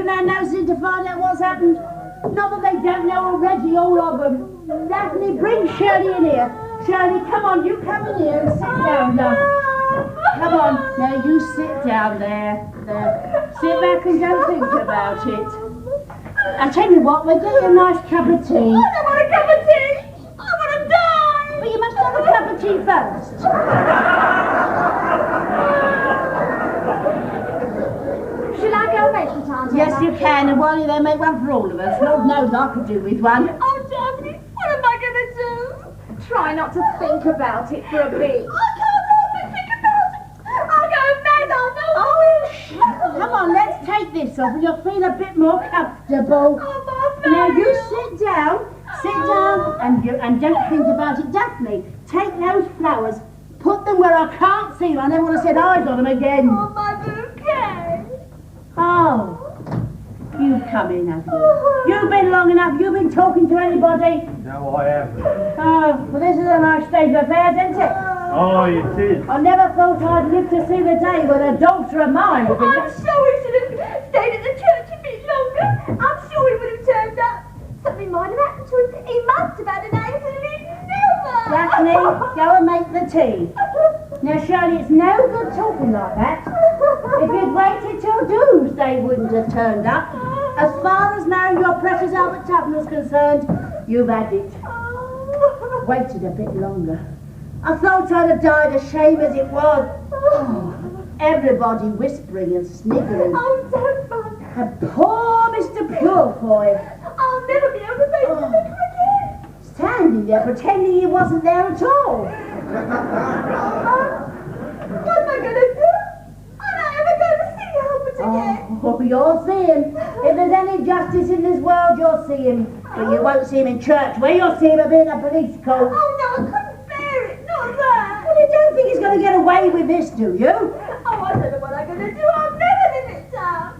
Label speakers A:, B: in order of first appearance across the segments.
A: poking our noses in to find out what's happened. Not that they don't know already, all of them. Daphne, bring Shirley in here. Shirley, come on, you come in here and sit down, love. Come on, now you sit down there. There. Sit back and don't think about it. I'll tell you what, we'll get you a nice cup of tea.
B: I don't want a cup of tea! I want to die!
A: But you must have a cup of tea first.
B: Shall I go make it, Aunt Emma?
A: Yes, you can, and while you're there, make one for all of us. Lord knows I could do with one.
B: Oh, Daphne, what am I going to do? Try not to think about it for a bit. I can't help but think about it. I'll go mad, I'll know.
A: Oh, come on, let's take this off and you'll feel a bit more comfortable.
B: Oh, my
A: Now you
B: face.
A: sit down, and don't think about it. Daphne, take those flowers, put them where I can't see them. I never want to set eyes on them again.
B: Oh, my bouquet.
A: Oh, you've come in, have you? You've been long enough. You've been talking to anybody?
C: No, I haven't.
A: Oh, well, this is a nice state of affairs, isn't it?
C: Oh, it is.
A: I never thought I'd live to see the day when a daughter of mine would be...
B: I'm sure we should have stayed at the church a bit longer. I'm sure he would have turned up. Something might have happened to him. He must have had an accident. He'd never.
A: Daphne, go and make the tea. Now, Shirley, it's no good talking like that. If you'd waited till doomsday, wouldn't have turned up. As far as now your precious Albert Tubman's concerned, you've had it. Waited a bit longer. I thought I'd have died of shame as it was. Oh, everybody whispering and sniggering.
B: Oh, don't mind.
A: And poor Mr. Purefoy,
B: I'll never be able to face the vicar again.
A: standing there pretending he wasn't there at all.
B: What am I going to do? I'm not ever going to see Albert again.
A: Oh, you'll see him. If there's any justice in this world, you'll see him. But you won't see him in church, where you'll see him a bit in a police court.
B: Oh, no, I couldn't bear it. Not that.
A: Well, you don't think he's going to get away with this, do you?
B: Oh, I don't know what I'm going to do. I'll never live it down.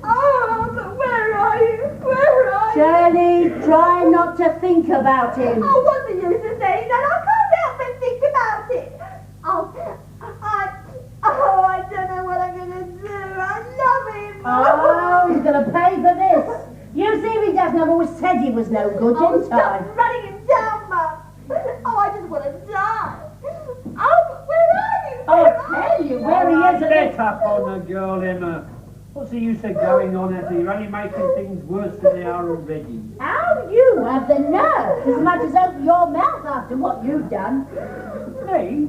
B: Oh, but where are you? Where are you?
A: Shirley, try not to think about him.
B: Oh, what's the use of saying that? I can't help but think about it. I don't know what I'm going to do. I love him.
A: Oh, he's going to pay for this. You see if he doesn't. I've always said he was no good,
B: Oh,
A: didn't I?
B: stop running him down, Mum. Oh, I just want to die. Oh, but where are you?
A: I'll tell you where he is.
C: Get up on the girl, Emma. What's the use of going on after you're only making things worse than they are already?
A: How you have the nerve as much as open your mouth after what you've done.
C: Me?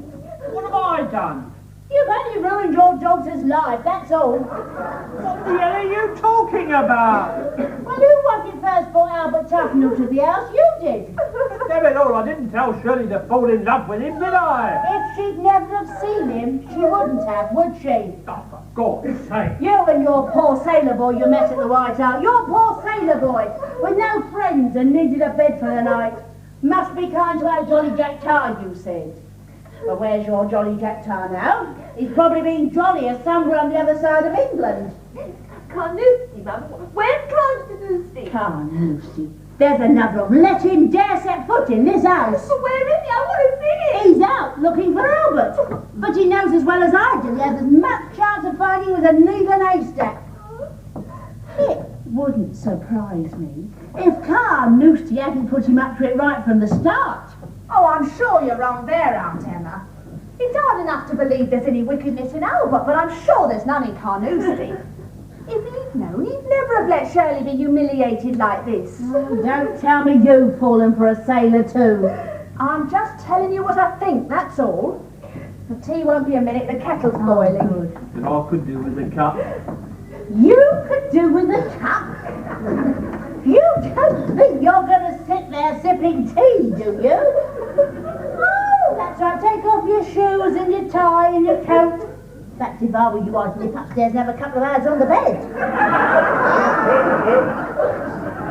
C: What have I done?
A: You've only ruined your daughter's life, that's all.
C: What the hell are you talking about?
A: Well, who was it first brought Albert Tufnell to the house? You did.
C: Damn it all, I didn't tell Shirley to fall in love with him, did I?
A: If she'd never have seen him, she wouldn't have, would she?
C: Oh, for God's sake.
A: You and your poor sailor boy you met at the White Hart. Your poor sailor boy, with no friends and needed a bed for the night. Must be kind to our Jolly Jack Tar, you said. But where's your Jolly Jack Tar now? He's probably been jollier somewhere on the other side of England.
B: Carnoustie, Mum. Where's Carnoustie?
A: Carnoustie. There's another of 'em. Let him dare set foot in this house.
B: But where is he? I want to see him.
A: He's out looking for Albert. But he knows as well as I do he has as much chance of finding him as a needle in a haystack. It wouldn't surprise me if Carnoustie hadn't put him up for it right from the start.
B: Oh, I'm sure you're wrong there, Aunt Emma. It's hard enough to believe there's any wickedness in Albert, but I'm sure there's none in Carnoustie. If he'd known, he'd never have let Shirley be humiliated like this.
A: Don't tell me you've fallen for a sailor too.
B: I'm just telling you what I think, that's all. The tea won't be a minute, the kettle's boiling.
A: Good.
C: But I could do with a cup.
A: You could do with a cup. You don't think you're going to sit there sipping tea, do you? Oh, that's right. Take off your shoes and your tie and your coat. In fact, if I were you, I'd nip upstairs and have a couple of hours on the bed.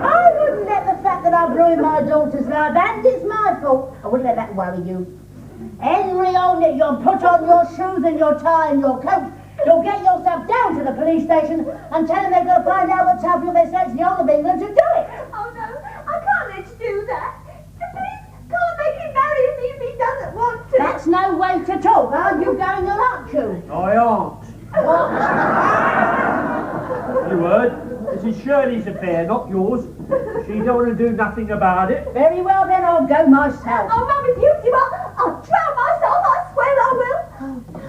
A: I wouldn't let the fact that I've ruined my daughter's life, and it's my fault, I wouldn't let that worry you. Henry Olney, you'll put on your shoes and your tie and your coat. You'll get yourself down to the police station and tell them they've got to find out what's happened if they search the whole of England to do it.
B: Oh no, I can't let you do that. The police can't make him marry me if he doesn't want to.
A: That's no way to talk. Aren't you going or aren't you?
C: I aren't.
A: What?
C: You heard? This is Shirley's affair, not yours. She don't want to do nothing about it.
A: Very well then, I'll go myself.
B: Oh, Mum, if you give up, I'll drown myself, I swear I will.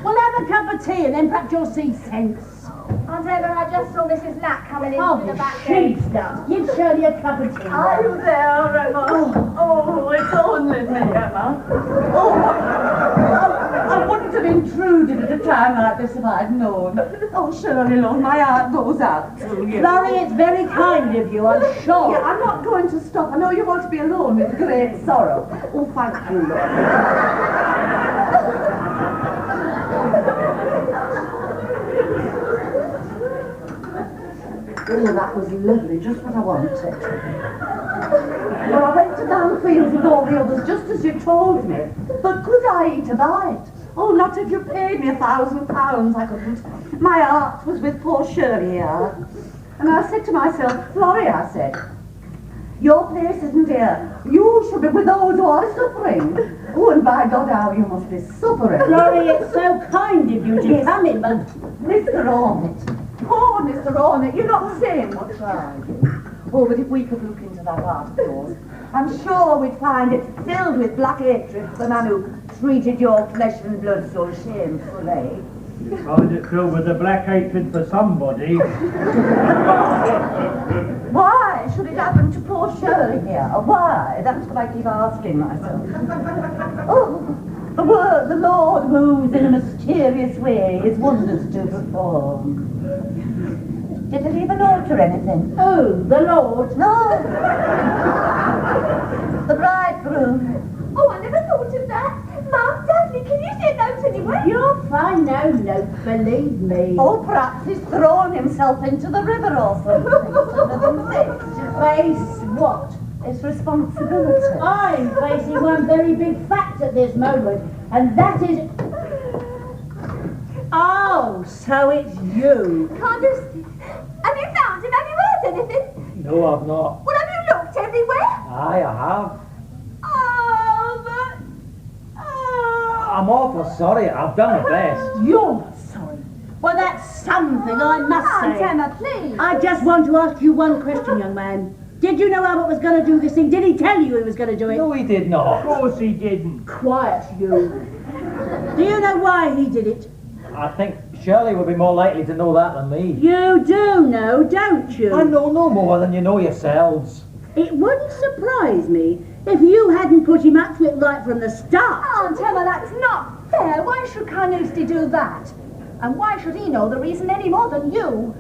A: We'll have a cup of tea and then perhaps you'll see sense.
B: Aunt Emma, I just saw Mrs. Knack coming in
A: Oh,
B: through the
A: the
B: back gate.
A: sheep's nuts. Give Shirley a cup of tea.
D: Are you there, Emma? Oh, it's only me, Emma. I wouldn't have intruded at a time like this if I'd known. Oh, Shirley, Lord, my heart goes out to you.
A: Florrie, it's very kind of you, I'm sure.
D: Yeah, I'm not going to stop. I know you want to be alone with great sorrow. Oh, thank you, Lord. Oh, that was lovely, just what I wanted. Well, I went to Downfields with all the others, just as you told me. But could I eat a bite? Oh, not if you paid me £1,000, I couldn't. My heart was with poor Shirley here. And I said to myself, Florrie, I said, your place isn't here. You should be with those who are suffering. Oh, and by God, how you must be suffering.
A: Florrie, it's so kind of you to come in, but...
D: Mr. Ornett. Oh, Mr. Ornett, you're not saying much, are you? Oh, but if we could look into that heart of yours, I'm sure we'd find it filled with black hatred for the man who treated your flesh and blood so shamefully.
C: You find it filled with a black hatred for somebody.
D: Why should it happen to poor Shirley here? Why? That's what I keep asking myself. Oh, the Lord moves in a mysterious way, his wonders to perform. Did it even alter anything?
A: Oh, the Lord.
D: No. The bridegroom.
B: Oh, I never thought of that. Mum, Daphne, can you see a note anywhere?
A: You'll find no note, believe me.
D: Oh, perhaps he's thrown himself into the river or something. Some of them say.
A: Face what?
D: It's responsibility.
A: I'm facing one very big fact at this moment, and that is... Oh, so it's you.
B: Carnoustie, have you found him? Have you heard anything?
C: No, I've not.
B: Well, have you looked everywhere?
C: Aye, I have.
B: Oh, but... Oh.
C: I'm awful sorry. I've done my best.
A: You're not sorry. Well, that's something, I must
B: Aunt
A: say.
B: Emma, please.
A: I just want to ask you one question, young man. Did you know Albert was going to do this thing? Did he tell you he was going to do it?
C: No, he did not. Of course he didn't.
A: Quiet, you. Do you know why he did it?
E: I think Shirley would be more likely to know that than me.
A: You do know, don't you?
E: I know no more than you know yourselves.
A: It wouldn't surprise me if you hadn't put him up to it right from the start.
B: Aunt Emma, that's not fair. Why should Carnoustie do that? And why should he know the reason any more than you?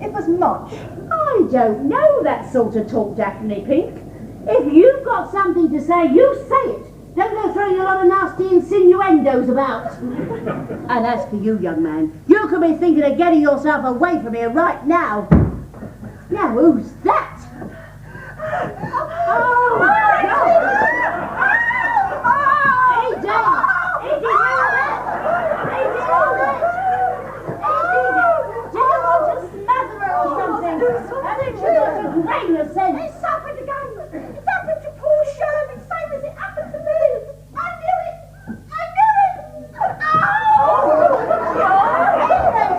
B: It was much.
A: I don't know that sort of talk, Daphne Pink. If you've got something to say, you say it. Don't go throwing a lot of nasty insinuendos about. And as for you, young man, you could be thinking of getting yourself away from here right now. Now, who's that? Oh, Hey, Dave! Eddie, hold it! Eddie, hold it! Eddie, do you want to smother her or something? Haven't you got a grain of sense?
B: It's happened again. It's happened to poor Shirley, same as it happened to me. I knew it. I knew it. Oh!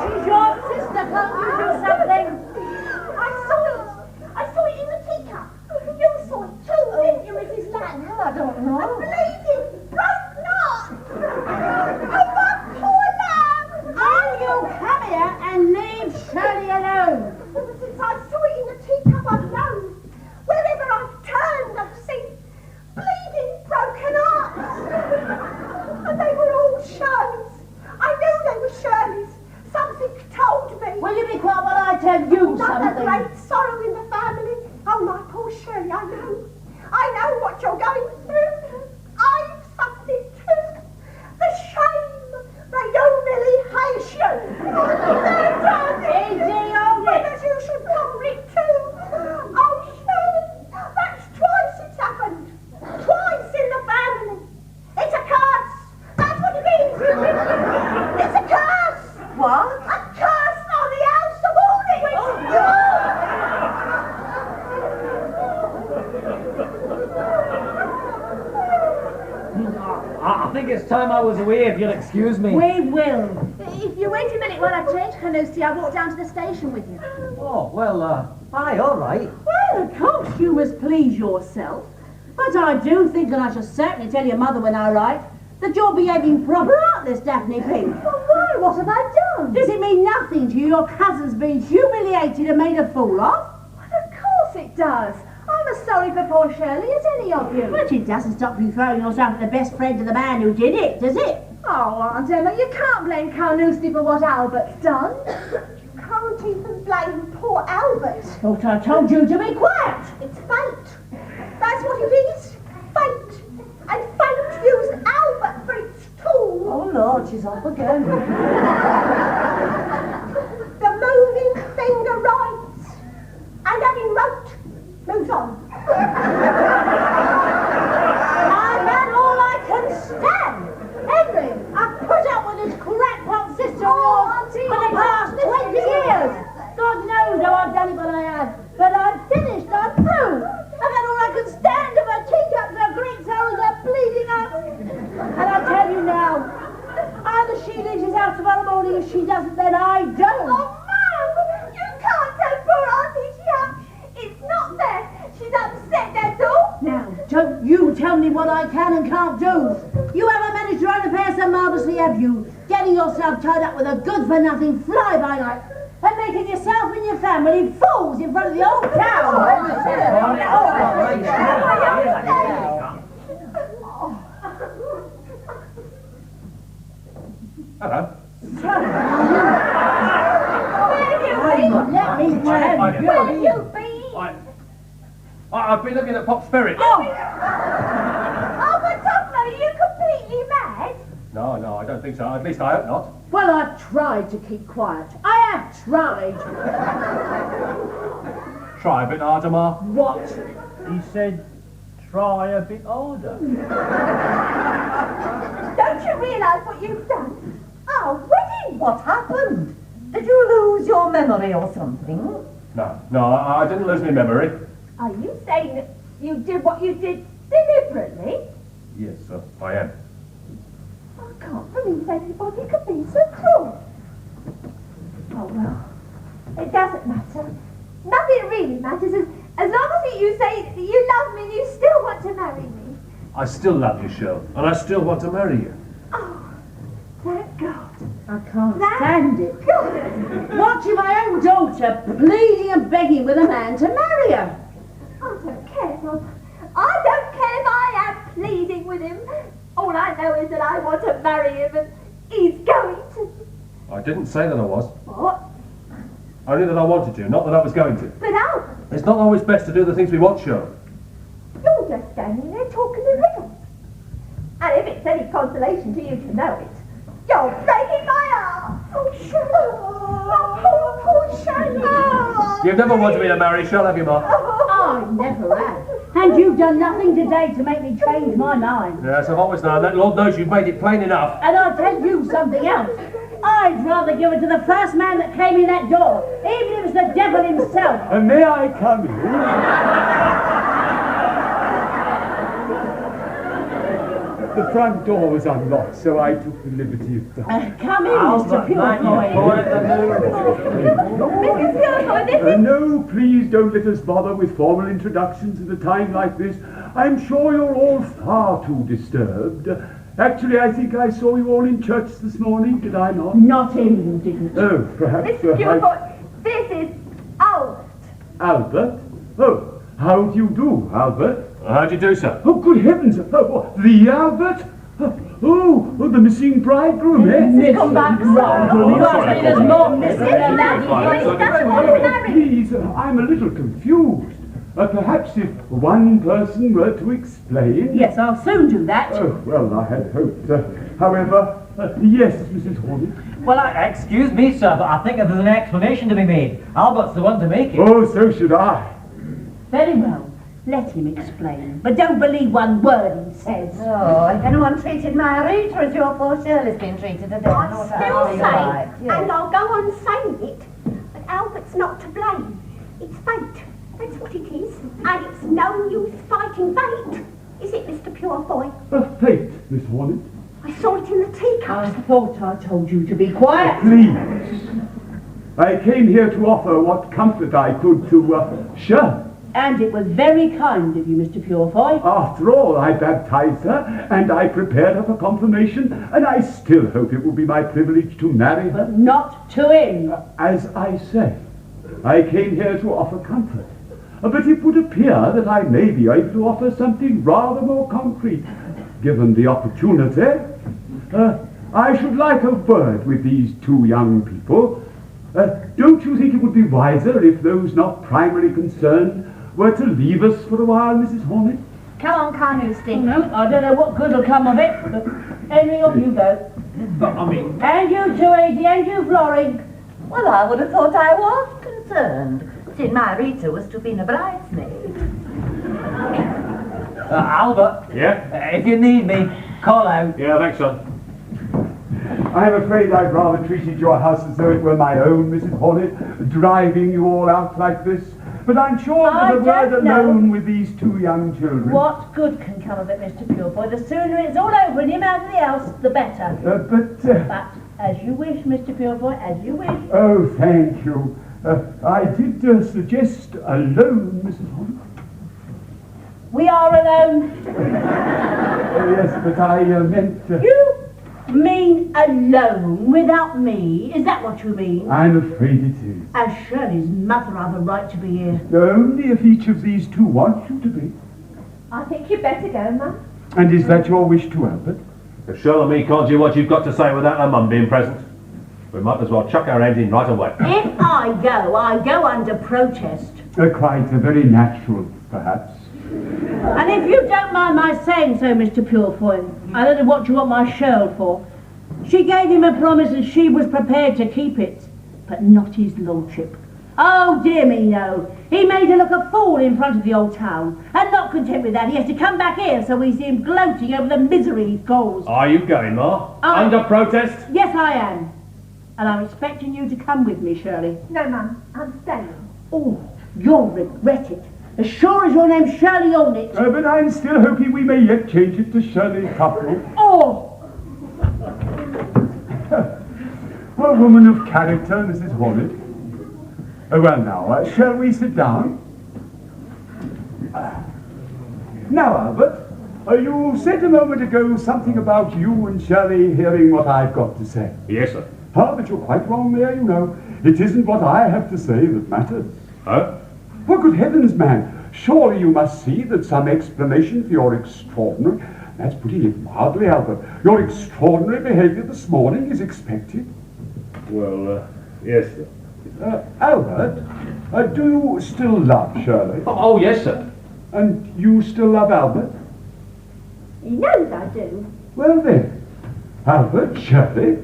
A: She's your sister, can't you do something?
B: I saw it in the teacup. You saw it too, didn't you, Mrs. Lang?
D: I don't know.
B: Bleeding, broke not. Oh, my poor lamb.
A: Will you come here and leave Shirley alone?
B: Ever since I saw it in the teacup, I've known. Wherever I've turned, I've seen bleeding, broken hearts. And they were all Shirley's. I knew they were Shirley's. Something told me.
A: Will you be quiet while I tell you
B: Not a
A: something?
B: great sorrow in the family. Oh, my poor Shirley, I know. I know what you're going through. I've suffered it too. The shame. They don't really hate you.
A: Easy on it.
B: But you should cover it too. Oh, Shirley, that's twice it's happened. Twice in the family. It's a curse. That's what it is. It's a curse.
D: What?
B: A curse on the house of Ornett.
E: away if you'll excuse me.
A: We will.
B: If you wait a minute while I change, Carnoustie, I'll walk down to the station with you.
E: Oh, well, aye, all right.
A: Well, of course you must please yourself. But I do think, and I shall certainly tell your mother when I write, that you're behaving proper heartless, Daphne Pink.
B: Well, why? What have I done?
A: Does it mean nothing to you your cousin's been humiliated and made a fool of?
B: Well, of course it does. I'm as sorry for poor Shirley as any of you.
A: But it doesn't stop you throwing yourself at the best friend of the man who did it, does it?
B: Oh, Aunt Emma, you can't blame Carnoustie for what Albert's done.
F: You can't even blame poor Albert.
A: Thought I told you to be quiet.
F: It's fate. That's what it is. Fate. And fate used Albert for its tool.
D: Oh, Lord, she's off again.
F: The moving finger writes. And having wrote, moves on.
A: I'm at all I can stand. Henry, I've put up with this crackpot sister of yours for the past 20 years. God knows how I've done it, but I have. But I'm finished, I'm through. I've had all I can stand of her teacups, her Greek towels, her bleeding up. And I tell you now, either she leaves his house tomorrow morning, if she doesn't, then I don't.
F: Oh, Mum! You can't tell poor Auntie she has. It's not fair. She's upset, that's all.
A: Now, don't you tell me what I can and can't do. You haven't managed your own affairs so marvellously, have you? Getting yourself tied up with a good-for-nothing fly-by-night and making yourself and your family fools in front of the old town.
G: Hello.
A: Let me tell you.
F: Where you been?
G: I've been looking at Pop Spirit.
F: Oh, but Topper, are you completely mad?
G: No, I don't think so. At least I hope not.
A: Well, I've tried to keep quiet. I have tried.
G: Try a bit harder, Ma.
A: What?
C: He said, try a bit harder.
F: Don't you realise what you've done?
D: Oh, wedding, what happened? Did you lose your memory or something?
G: No, I didn't lose my memory.
F: Are you saying that you did what you did deliberately?
G: Yes, I am.
F: I can't believe anybody could be so cruel. Oh, well, it doesn't matter. Nothing really matters as long as you say that you love me and you still want to marry me.
G: I still love you, Shirl, and I still want to marry you.
F: Oh, thank God.
A: I can't stand it.
F: God.
A: Watching my own daughter pleading and begging with a man to marry her.
F: I don't care, Mum. I don't care if I am pleading with him. All I know is that I want to marry him and he's going to.
G: I didn't say that I was.
F: What?
G: Only that I wanted to, not that I was going to.
F: But Albert,
G: It's not always best to do the things we want, Shirl.
F: you're just standing there talking in riddles. And if it's any consolation to you to know it, you're breaking my heart. Oh, Shirley. Oh, poor Shirley. Oh,
G: You've never wanted me to marry, Shirl, have you, Ma?
A: I never have. And you've done nothing today to make me change my mind.
G: Yes, I've always known that. Lord knows you've made it plain enough.
A: And I'll tell you something else. I'd rather give it to the first man that came in that door, even if it was the devil himself.
H: And may I come in? The front door was unlocked, so I took the liberty of
A: Come in, Mr. Purefoy.
H: No, please don't let us bother with formal introductions at a time like this. I'm sure you're all far too disturbed. Actually, I think I saw you all in church this morning, did I not?
A: Not him who didn't.
H: Oh, perhaps...
F: Mr. Purefoy, this is Albert.
H: Albert? Oh, how do you do, Albert?
G: How'd you do, sir?
H: Oh, good heavens! Oh, the Albert? Oh, the missing bridegroom, eh?
A: Come back round. There's more missing than that.
H: Please, I'm a little confused. Perhaps if one person were to explain...
A: Yes, I'll soon do that.
H: Oh, well, I had hoped. However, yes, Mrs. Hornet.
E: Well, excuse me, sir, but I think that there's an explanation to be made. Albert's the one to make it.
H: Oh, so should I.
A: Very well. Let him explain. But don't believe one word he says.
D: Oh, if anyone treated my Rita as your poor Shirley's been treated today.
F: I still say, and I'll go on saying it, but Albert's not to blame. It's fate. That's what it is. And it's no use fighting fate. Is it, Mr. Purefoy?
H: Fate, Miss Hornet.
F: I saw it in the teacups.
A: I thought I told you to be quiet.
H: Please. I came here to offer what comfort I could to Shirley.
A: And it was very kind of you, Mr. Purefoy.
H: After all, I baptized her, and I prepared her for confirmation, and I still hope it will be my privilege to marry her.
A: But not to him.
H: As I say, I came here to offer comfort. But it would appear that I may be able to offer something rather more concrete, given the opportunity. I should like a word with these two young people. Don't you think it would be wiser if those not primarily concerned were to leave us for a while, Mrs. Hornet?
B: Come on, Carnoustie.
A: No, I don't know what good will come of it, but Henry, off you go.
C: But I mean,
A: And you too, Adie, and you, Florrie.
D: Well, I would have thought I was concerned, since my Rita was to have been a bridesmaid.
E: Albert,
G: Yeah?
E: if you need me, call out.
G: Yeah, thanks, son.
H: I'm afraid I've rather treated your house as though it were my own, Mrs. Hornet, driving you all out like this. But I'm sure
A: I
H: that a word
A: don't know.
H: alone with these two young children.
A: What good can come of it, Mr. Purefoy? The sooner it's all over and him out of the house, the better. But as you wish, Mr. Purefoy, as you wish.
H: Oh, thank you. I did suggest alone, Mrs. Hornet.
A: We are alone.
H: Yes, but I meant...
A: You mean alone without me? Is that what you mean?
H: I'm afraid it is.
A: As Shirley's mother, I've a right to be here.
H: Only if each of these two wants you to be.
F: I think you'd better go, Mum.
H: And is that your wish too, Albert?
G: If Shirley and me can't do what you've got to say without her mum being present, we might as well chuck our heads in right away.
A: If I go under protest.
H: Quite very natural, perhaps.
A: And if you don't mind my saying so, Mr. Purefoy, I don't know what you want my Shirl for. She gave him a promise and she was prepared to keep it, but not his lordship. Oh, dear me, no. He made her look a fool in front of the old town. And not content with that, he has to come back here so we see him gloating over the misery he's caused.
G: Are you going, Ma? Under protest?
A: Yes, I am. And I'm expecting you to come with me, Shirley.
F: No, Mum, I'm staying.
A: Oh, you'll regret it. As sure as your name's Shirley Hornet.
H: But I'm still hoping we may yet change it to Shirley Couple.
A: Oh!
H: A woman of character, Mrs. Hornet. Well now, shall we sit down? Now, Albert, you said a moment ago something about you and Shirley hearing what I've got to say.
G: Yes, sir.
H: But you're quite wrong there, you know. It isn't what I have to say that matters.
G: Huh?
H: For good heavens, man, surely you must see that some explanation for your extraordinary, that's putting it mildly, Albert, your extraordinary behaviour this morning is expected.
G: Well, yes, sir.
H: Albert, do you still love Shirley?
G: Oh, yes, sir.
H: And you still love Albert?
F: He knows I do.
H: Well then, Albert, Shirley,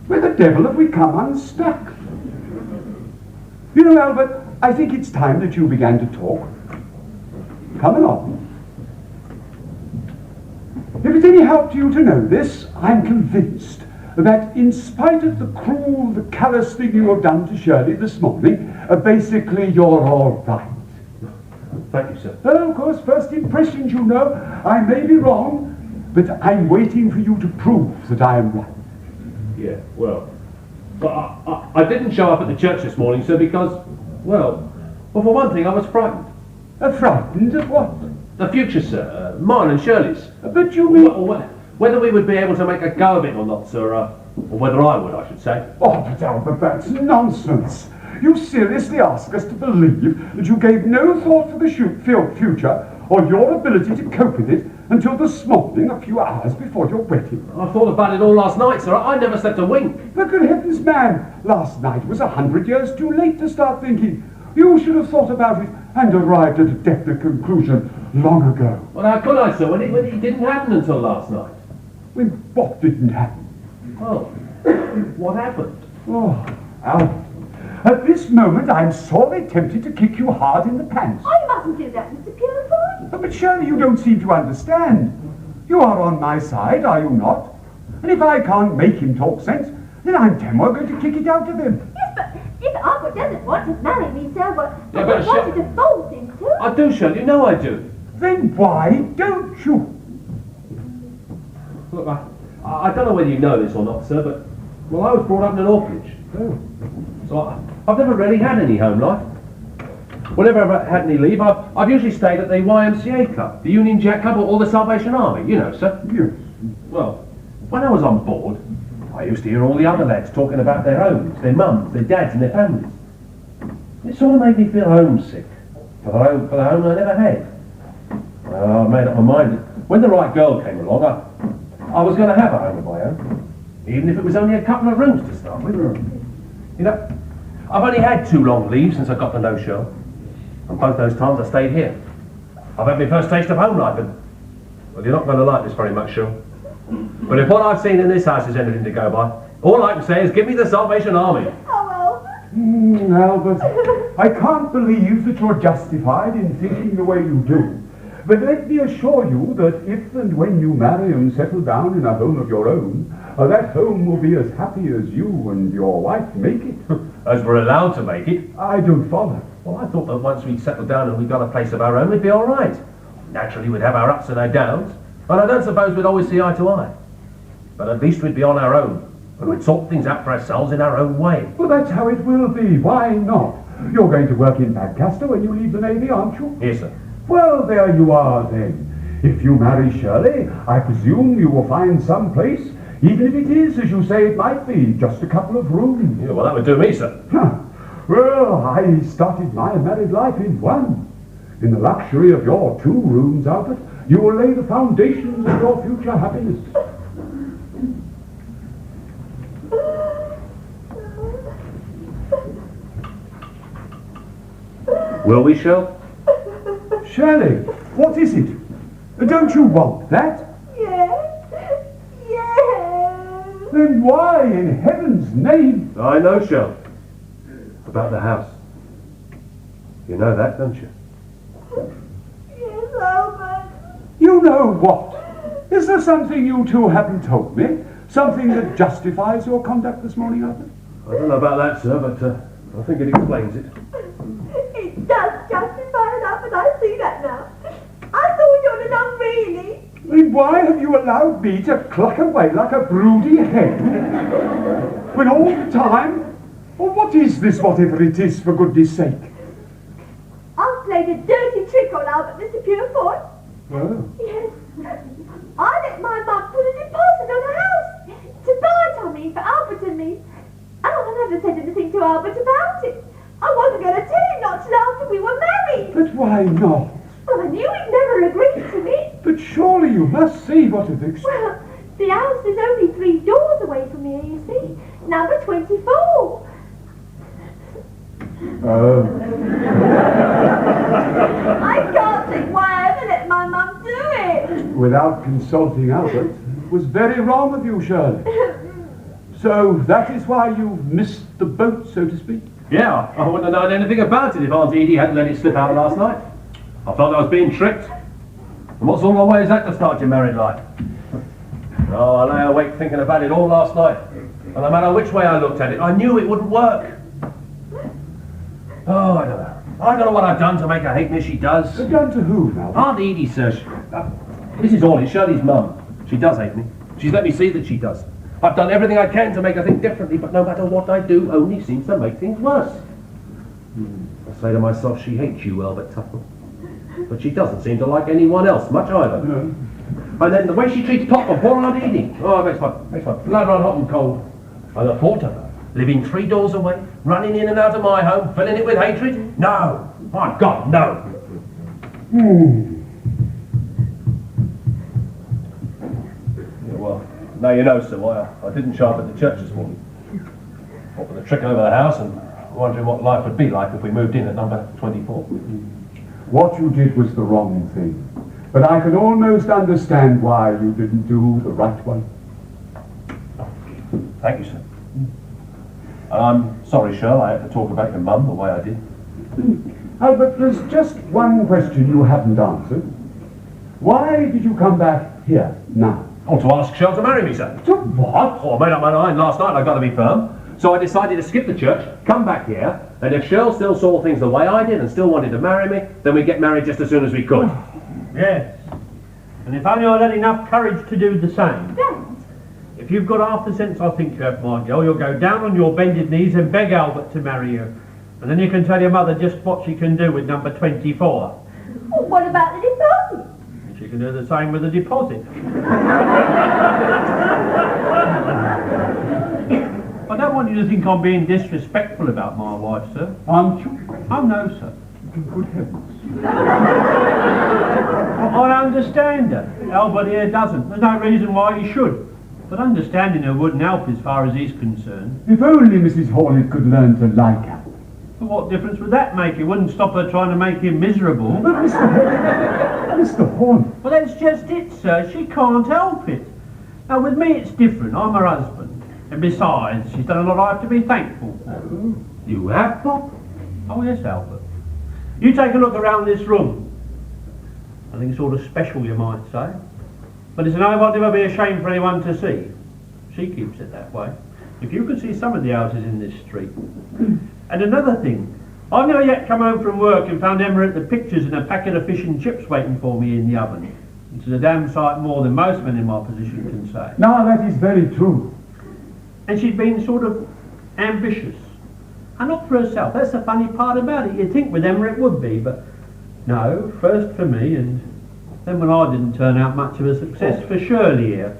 H: where the devil have we come unstuck? You know, Albert, I think it's time that you began to talk. Come along. If it's any help to you to know this, I'm convinced that in spite of the cruel, the callous thing you have done to Shirley this morning, basically you're all right.
G: Thank you, sir.
H: Oh, of course, first impressions, you know. I may be wrong, but I'm waiting for you to prove that I am right.
G: Yeah, well, but I didn't show up at the church this morning, sir, because, well, for one thing, I was frightened.
H: Frightened of what?
G: The future, sir. Mine and Shirley's.
H: But you mean...
G: Whether we would be able to make a go of it or not, sir, or whether I would, I should say.
H: Oh, but Albert, that's nonsense. You seriously ask us to believe that you gave no thought for the future or your ability to cope with it until this morning, a few hours before your wedding.
G: I thought about it all last night, sir. I never slept a wink.
H: But good heavens, man, last night was 100 years too late to start thinking. You should have thought about it and arrived at a definite conclusion long ago.
G: Well, how could I, sir, when it didn't happen until last night?
H: When what didn't happen?
G: Well, what happened?
H: Oh, Albert, at this moment I'm sorely tempted to kick you hard in the pants.
F: Oh, you mustn't do that, Mr. Purefoy.
H: But surely you don't seem to understand. You are on my side, are you not? And if I can't make him talk sense, then I'm damn well going to kick it out of him.
F: Yes, but if Albert doesn't want to marry me, sir, but
G: Yeah, but
F: I wanted to force him to.
G: I do, Shirley. You know I do.
H: Then why don't you?
G: Look, I don't know whether you know this or not, sir, but, well, I was brought up in an orphanage. So I've never really had any home life. Whenever I've had any leave, I've usually stayed at the YMCA club, the Union Jack Club, or the Salvation Army, you know, sir.
H: Yes.
G: Well, when I was on board, I used to hear all the other lads talking about their homes, their mums, their dads and their families. It sort of made me feel homesick for the home I never had. Well, I made up my mind that when the right girl came along, I was going to have a home of my own, even if it was only a couple of rooms to start with. You know, I've only had 2 long leaves since I got to know Shell, and both those times I stayed here. I've had my first taste of home life, and, well, you're not going to like this very much, Shell. But if what I've seen in this house is anything to go by, all I can say is give me the Salvation Army.
F: Oh,
H: Albert, I can't believe that you're justified in thinking the way you do. But let me assure you that if and when you marry and settle down in a home of your own, that home will be as happy as you and your wife make it.
G: As we're allowed to make it.
H: I don't follow.
G: Well, I thought that once we'd settled down and we got a place of our own, we'd be all right. Naturally, we'd have our ups and our downs, and I don't suppose we'd always see eye to eye. But at least we'd be on our own, and we'd sort things out for ourselves in our own way.
H: Well, that's how it will be. Why not? You're going to work in Lancaster when you leave the Navy, aren't you?
G: Yes, sir.
H: Well, there you are then. If you marry Shirley, I presume you will find some place, even if it is, as you say it might be, just a couple of rooms.
G: Yeah, well, that would do me, sir.
H: Well, I started my married life in one. In the luxury of your 2 rooms, Albert, you will lay the foundations of your future happiness.
G: Will we, Shell?
H: Shirley, what is it? Don't you want that?
F: yes. Yes.
H: Then why, in heaven's name?
G: I know, Shell. About the house. You know that, don't you?
F: Yes, Albert.
H: You know what? Is there something you two haven't told me? Something that justifies your conduct this morning, Albert?
G: I don't know about that, sir, but I think it explains it.
F: It does justify it, Albert. I see that now. I thought you'd enough, really.
H: Then why have you allowed me to cluck away like a broody hen? When all the time... Well, what is this, whatever it is, for goodness sake?
F: I've played a dirty trick on Albert, Mr. Purefoot.
H: Oh.
F: Yes. I let my mum put a deposit on a house to buy it, I mean, for Albert and me. And I never said anything to Albert about it. I wasn't going to tell him not till after we were married.
H: But why not?
F: Well, I knew he'd never agreed to it.
H: But surely you must see what an
F: Well, the house is only 3 doors away from here, you see. Number 24. I can't think why I ever let my mum do it.
H: Without consulting Albert, it was very wrong of you, Shirley. So that is why you missed the boat, so to speak?
G: Yeah, I wouldn't have known anything about it if Aunt Edie hadn't let it slip out last night. I felt I was being tricked. And what sort of way is that to start your married life? Oh, I lay awake thinking about it all last night. And no matter which way I looked at it, I knew it wouldn't work. Oh, I don't know. I don't know what I've done to make her hate me as she does.
H: Done to whom, Albert?
G: Aunt Edie, sir. This is all. It's Shirley's mum. She does hate me. She's let me see that she does. I've done everything I can to make her think differently, but no matter what I do, only seems to make things worse. I say to myself, she hates you, Albert Tuttle. But she doesn't seem to like anyone else much either.
H: No.
G: And then the way she treats Pop and poor Aunt Edie. Oh, it makes my blood run hot and cold. And the thought of her living 3 doors away, running in and out of my home, filling it with hatred? No! My God, no! Yeah, well, now you know, sir, why I didn't show up at the church this morning. What with the trick over the house and wondering what life would be like if we moved in at number 24.
H: What you did was the wrong thing. But I can almost understand why you didn't do the right one.
G: Thank you, sir. And I'm sorry, Shirl, I had to talk about your mum the way I did.
H: Albert, there's just one question you haven't answered. Why did you come back here now?
G: Oh, to ask Shirl to marry me, sir.
H: To what?
G: Oh, I made up my mind last night I've got to be firm. So I decided to skip the church, come back here, and if Shirl still saw things the way I did and still wanted to marry me, then we'd get married just as soon as we could.
C: Yes. And if only I'd had enough courage to do the same.
F: Dad,
C: If you've got half the sense I think you have, my girl, you'll go down on your bended knees and beg Albert to marry you. And then you can tell your mother just what she can do with number 24.
F: Well, what about the deposit?
C: She can do the same with the deposit. I don't want you to think I'm being disrespectful about my wife, sir.
H: Aren't you?
C: Oh, no, sir.
H: Good heavens.
C: I understand her. Albert here doesn't. There's no reason why he should. But understanding her wouldn't help as far as he's concerned.
H: If only Mrs. Hornet could learn to like her.
C: But what difference would that make? It wouldn't stop her trying to make him miserable.
H: But Mr. Hornet.
C: Well, that's just it, sir. She can't help it. Now, with me, it's different. I'm her husband. And besides, she's done a lot I have to be thankful for.
G: You have, Pop?
C: Oh, yes, Albert. You take a look around this room. I think it's sort of special, you might say. But it's an home I'd never be ashamed for anyone to see. She keeps it that way. If you could see some of the houses in this street. And another thing, I've never yet come home from work and found Emma at the pictures and a packet of fish and chips waiting for me in the oven. Which is a damn sight more than most men in my position can say.
H: Now that is very true.
C: And she's been sort of ambitious. And not for herself. That's the funny part about it. You'd think with Emma it would be, but no, first for me, and then when I didn't turn out much of a success for Shirley here.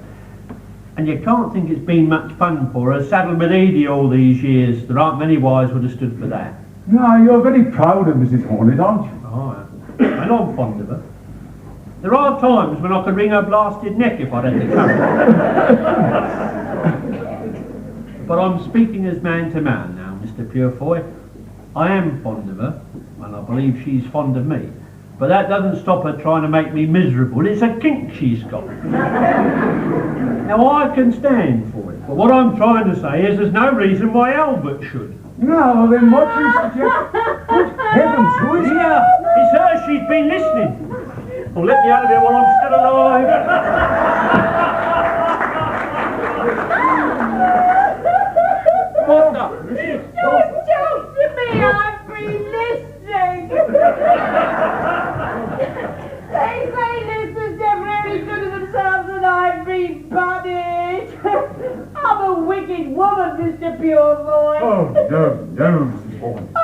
C: And you can't think it's been much fun for her, saddled with Edie all these years. There aren't many wives would have stood for that.
H: Now, you're very proud of Mrs. Hornet, aren't you?
C: Oh, I am. And I'm fond of her. There are times when I could wring her blasted neck if I'd had the courage. But I'm speaking as man to man now, Mr. Purefoy. I am fond of her, and I believe she's fond of me. But that doesn't stop her trying to make me miserable. It's a kink she's got. Now, I can stand for it. But what I'm trying to say is there's no reason why Albert should.
H: Now, then what you suggest? Good heavens, who is
C: Yeah, it's her. She's been listening. Well, let me out of here while I'm still alive. What up?
F: Don't joke to me, I've been listening. They say listeners never any good of themselves and I've been punished. I'm a wicked woman, Mr. Purefoy.
H: Oh, no, Mrs. Hornet.
F: I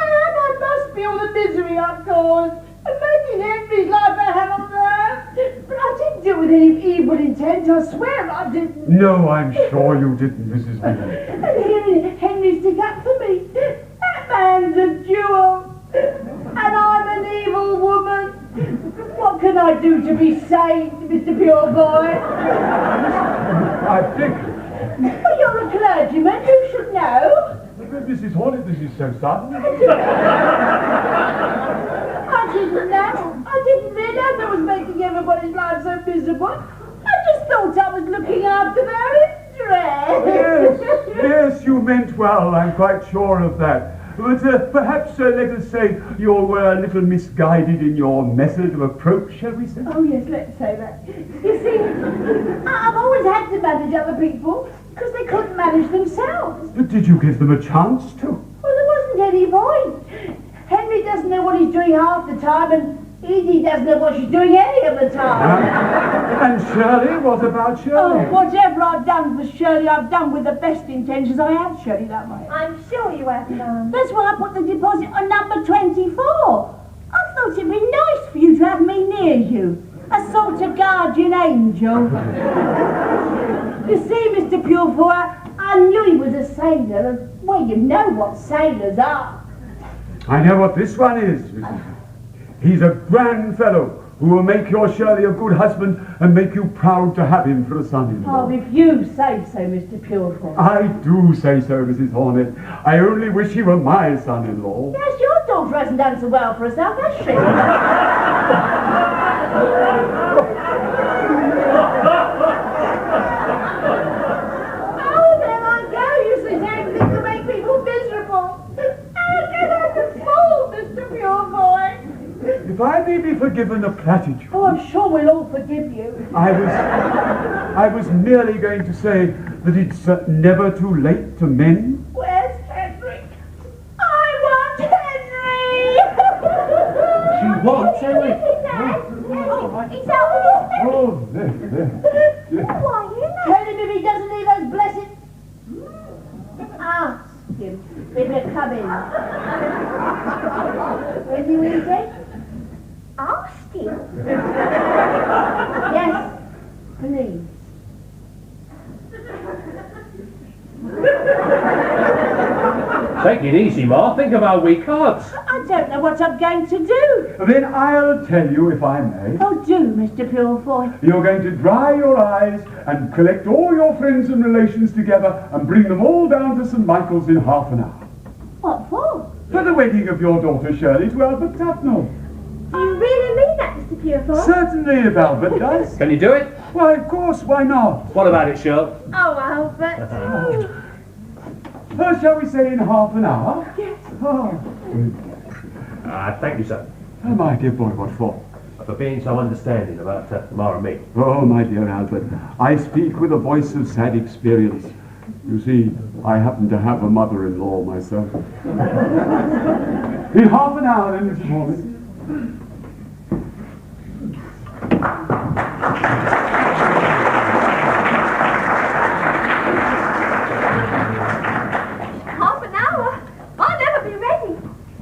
F: must feel the misery I've caused and making Henry's life a hell on earth. But I didn't do it with any evil intent, I swear I didn't.
H: No, I'm sure you didn't, Mrs. Hornet.
F: And hearing Henry stick up for me, that man's a jewel. And I'm an evil woman. What can I do to be saved, Mr. Purefoy?
H: I think...
F: Well, you're a clergyman, you should know.
H: Mrs. Hornet, this is so sudden.
F: I didn't know. I didn't realise I was making everybody's life so miserable. I just thought I was looking after their interests.
H: Yes, you meant well, I'm quite sure of that. But perhaps, let us say, you were a little misguided in your method of approach, shall we say?
F: Oh, yes, let's say that. You see, I've always had to manage other people because they couldn't manage themselves.
H: But did you give them a chance to?
F: Well, there wasn't any point. Henry doesn't know what he's doing half the time, and Edie doesn't know what she's doing any of the time.
H: And Shirley, what about Shirley?
F: Oh, whatever I've done for Shirley, I've done with the best intentions. I have Shirley that way.
B: I'm sure you have, Mum.
A: That's why I put the deposit on number 24. I thought it'd be nice for you to have me near you. A sort of guardian angel. You see, Mr. Purefoy, I knew he was a sailor, and, well, you know what sailors are.
H: I know what this one is, Mrs. Hornet. He's a grand fellow who will make your Shirley a good husband and make you proud to have him for a son-in-law.
A: Oh, if you say so, Mr. Purefoy.
H: I do say so, Mrs. Hornet. I only wish he were my son-in-law.
A: Yes, your daughter hasn't done so well for herself, has she?
F: Oh, there I go. You say anything to make people miserable. How can I afford Mr. Purefoy?
H: If I may be forgiven a platitude,
A: Oh, I'm sure we'll all forgive you.
H: I was merely going to say that it's never too late to mend.
F: Where's Henry? I want Henry!
C: She wants Henry.
F: He's out with his
H: Oh, there.
F: Tell him if he doesn't leave those
A: him. He'd come in. Will you eat it?
F: Ask him.
A: Yes, please.
G: Take it easy, Ma. Think of our wee cards.
A: I don't know what I'm going to do.
H: Then I'll tell you if I may.
A: Oh, do, Mr. Purefoy.
H: You're going to dry your eyes and collect all your friends and relations together and bring them all down to St. Michael's in half an hour.
A: What for?
H: For the wedding of your daughter Shirley to Albert Tufnell.
F: Do you really mean that, Mr. Purefoy?
H: Certainly, if Albert does.
G: Can you do it?
H: Why, of course, why not?
G: What about it, Shirl?
F: Oh, Albert.
H: Shall we say in half an hour?
F: Yes.
G: Thank you, sir.
H: Oh, my dear boy, what for?
G: For being so understanding about Ma and me.
H: Oh, my dear Albert, I speak with a voice of sad experience. You see, I happen to have a mother-in-law myself. In half an hour, then, Mrs. Morley.
F: Half an hour? I'll never be ready.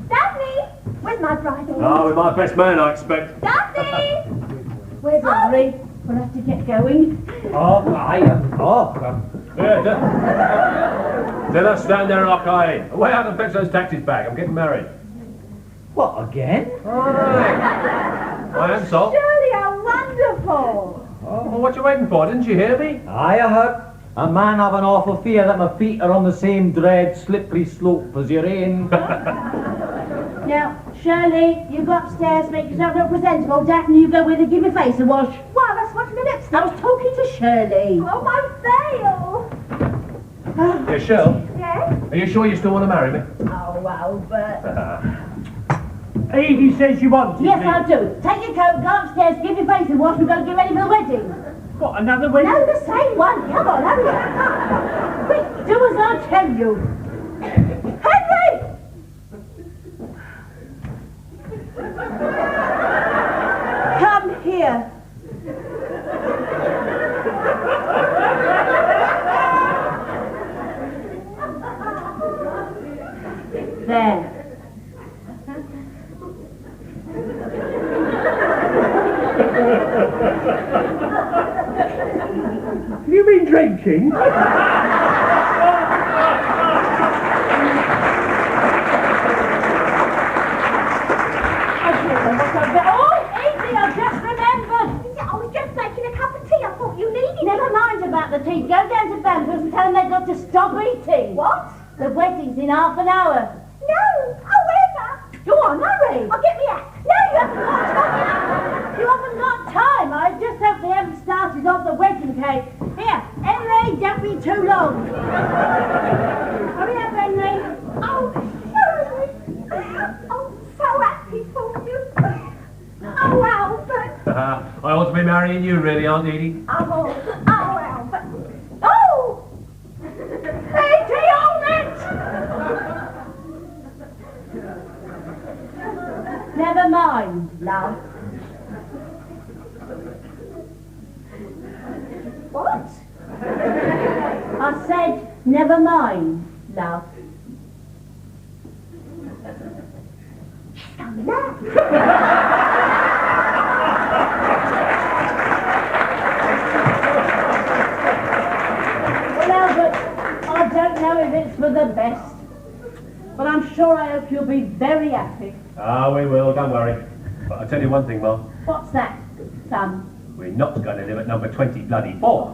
F: Daphne, where's my bridle?
G: Oh, with my best man, I expect.
F: Daphne!
A: Where's Henry? We'll have to get going.
G: Then I stand there and lock eye. Away out and fetch those taxis back. I'm getting married.
E: What, again?
G: I am, Sol.
F: Shirley, how wonderful!
G: Well, what you waiting for? Didn't you hear me?
E: Aye, I heard. A man have an awful fear that my feet are on the same dread slippery slope as your own.
A: Now, Shirley, you go upstairs, make yourself look presentable. Daphne, you go with her, give your face a wash.
F: Wow, that's what's my lipstick.
A: I was talking to Shirley.
F: Oh, my veil!
G: Yeah, Shirl,
F: Yes?
G: are you sure you still want to marry me?
F: Oh, Albert.
C: Edie says you want it.
A: Yes, I do. Take your coat, go upstairs, give your face a wash. We've got to get ready for the wedding.
C: What, another wedding?
A: No, the same one. Come on, hurry up. Quick, do as I tell you. Henry! Come here. There.
C: Have you been drinking?
A: Never mind about the tea. Go down to Banville's and tell them they've got to stop eating.
F: What?
A: The wedding's in half an hour.
F: No! However!
A: Go on, hurry.
F: I'll get me out.
A: No, you haven't got time. You haven't got time. I just hope they haven't started off the wedding cake. Here, Henry, don't be too long. Hurry up, Henry.
F: Oh, Shirley! Oh, so happy for you. Oh, Albert!
G: I ought to be marrying you, really, Aunt Edie.
F: Oh, Albert! Oh!
A: Lady on it! Never mind, love.
F: What?
A: I said, never mind, love. Well, Albert, I don't know if it's for the best, but I'm sure I hope you'll be very happy.
G: Ah, we will, don't worry. But I'll tell you one thing, Mum.
A: What's that, son?
G: We're not going to live at number 20 bloody 4.